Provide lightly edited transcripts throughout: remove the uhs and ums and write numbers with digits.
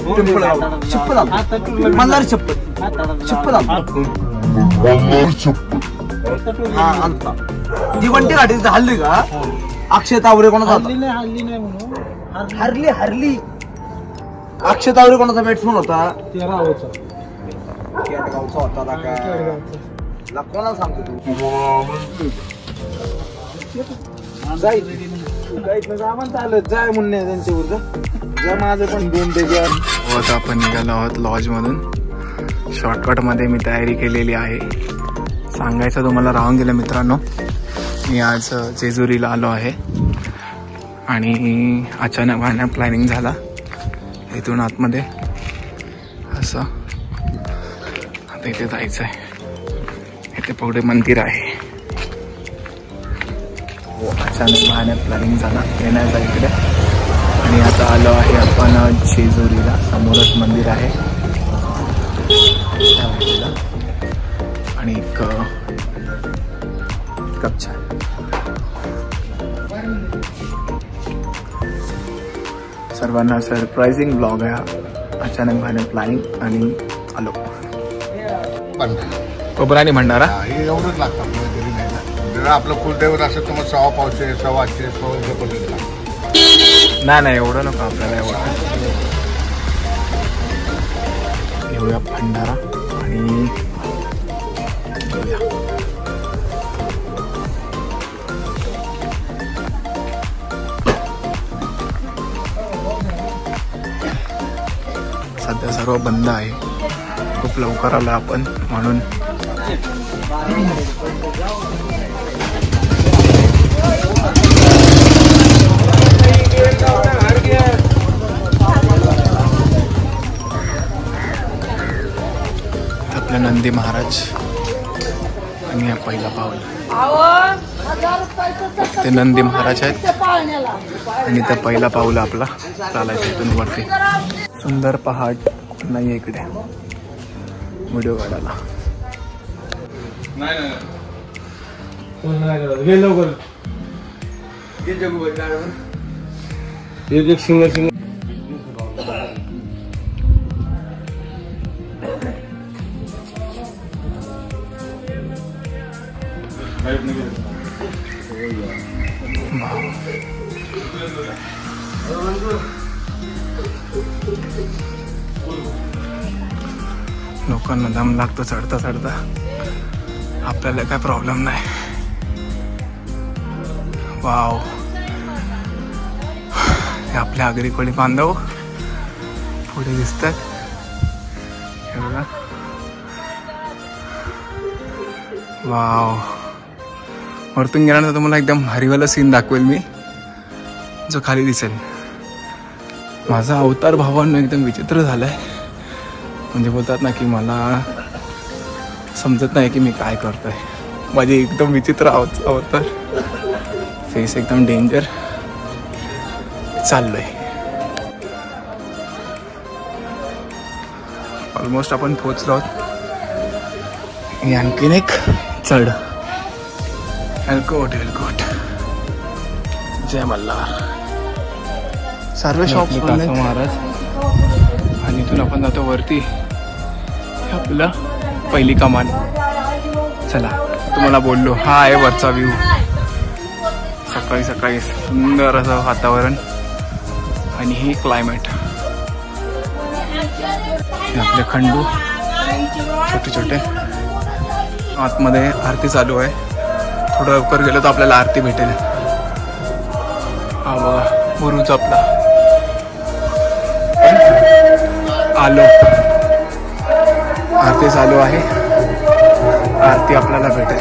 पिंपळगाव चप्पल मल्हार चप्पल चप्पल हा आणता दिवंटी गाडी हल्ली का अक्षय तावरे कोणाचा हल्ली नाही म्हणून हरली हरली अक्षय तावरे कोणाचा बॅट्समन होता 13 केटगावचा होता ना काय कोणाला सांगतो तू जाय म्हणणे त्यांच्यावर जा माझं पण 2 पेजवर. आता आपण निघालो आहोत लॉज मधून. शॉर्टकट मध्ये मी तयारी केलेली आहे. सांगायचं तुम्हाला राहून गेलं मित्रांनो, मी आज जेजुरीला आलो आहे आणि अचानक माझ्या प्लॅनिंग झाला इथून आतमध्ये असं आता इथे जायचं आहे. इथे पुढे मंदिर आहे. अचानक माझ्या प्लॅनिंग झाला येण्याचा इकडे आणि आता आलो आहे आपण जेजुरीला. समोरच मंदिर आहे आणि एक कप चहा. सर्वांना सरप्राइजिंग ब्लॉग आहे हा. अचानक माझ्या प्लॅनिंग आणि आलो. कोपरा आणि भंडारा एवढंच लागतं आपलं कुलदैवत असेल तर मग 100 पावशे 800 नाही एवढं नको आपल्याला. एवढं घेऊया भंडारा आणि घेऊया. सध्या सर्व बंद आहे. खूप लवकर आलो आपण म्हणून. आपले नंदी महाराज आणि हा पहिला पाऊल. ते नंदी महाराज आहेत आणि ते पहिला पाऊल आपला चालायचं इथून वरती. सुंदर पहाट नाही इकडे व्हिडिओ काढायला. सिंगल लोकांना दम लागतो चढता चढता. आपल्याला काय प्रॉब्लेम नाही. वाव, हे आपल्या आगरी कोळी बांधव पुढे दिसतात. हे बघा. वाव, वरतून गेल्यानंतर तुम्हाला एकदम भारीवाला सीन दाखवेल मी जो खाली दिसेल. माझा अवतार भावांनो एकदम विचित्र झालाय. म्हणजे बोलतात ना की मला समजत नाही की मी काय करतोय. माझी एकदम विचित्र अवतार, फेस एकदम डेंजर चाललोय. ऑलमोस्ट आपण पोहोचलो आहोत. आणखीन एक चढ. एलकोट एलकोट. जय मल्हार. सर्व शॉप महाराज आणि इथून आपण जातो वरती. आपलं पहिली कमान. चला, तुम्हाला बोललो हा आहे वरचा व्ह्यू. सकाळी सकाळी सुंदर असं वातावरण आणि ही क्लायमेट. आपले खंडू छोटे छोटे. आतमध्ये आरती चालू आहे. थोडं लवकर गेलो तर आपल्याला आरती भेटेल. हा बघा गुरुच आपला आलो. आरती चालू आहे. आरती आपल्याला भेटेल.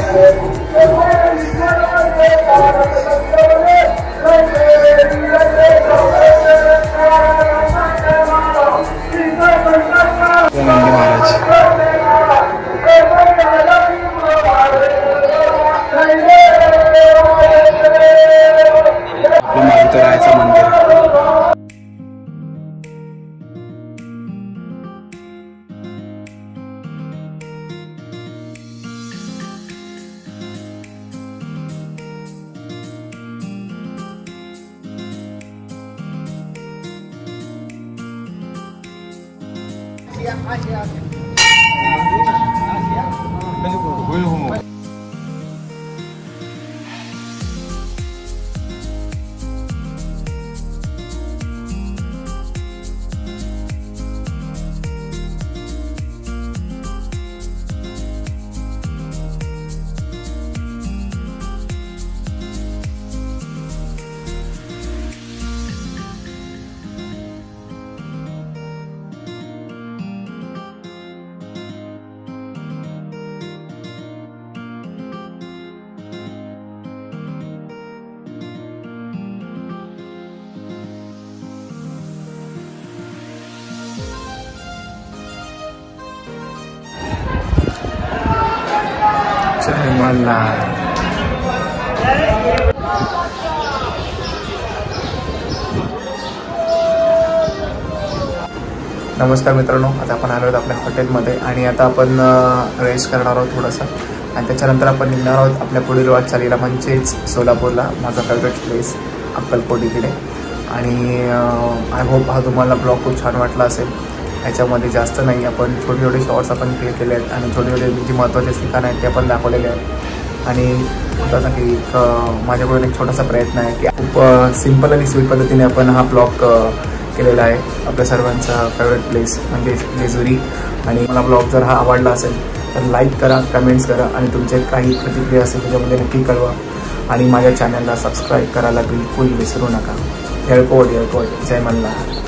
नंदी महाराज. आपलं मारुतरायाचं मंदिर. होईल हो मग. जय मल्हार. नमस्कार मित्रांनो, आता आपण आलो आहोत आपल्या हॉटेलमध्ये आणि आता आपण रेस्ट करणार आहोत थोडंसं आणि त्याच्यानंतर आपण निघणार आहोत आपल्या पुढील वाटचालीला म्हणजेच सोलापूरला, माझा फेवरेट प्लेस अक्कलकोट इकडे. आणि आय होप हा तुम्हाला ब्लॉग खूप छान वाटला असेल. ह्याच्यामध्ये जास्त नाही, आपण छोटे छोटे शॉर्ट्स आपण क्लिअर केले आहेत आणि छोटे छोटे जी महत्त्वाचे ठिकाणं आहेत ते आपण दाखवलेले आहेत. आणि होतं की माझ्याकडून एक छोटासा प्रयत्न आहे की खूप सिम्पल आणि स्वीट पद्धतीने आपण हा ब्लॉग केलेला आहे आपल्या सर्वांचा फेवरेट प्लेस म्हणजे जेजुरी. आणि मला ब्लॉग जर हा आवडला असेल तर लाईक करा, कमेंट्स करा आणि तुमचे काही प्रतिक्रिया असेल त्याच्यामध्ये नक्की कळवा. आणि माझ्या चॅनलला सबस्क्राईब करायला बिलकुल विसरू नका. येळकोट येळकोट. जय मल्हार.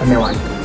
धन्यवाद.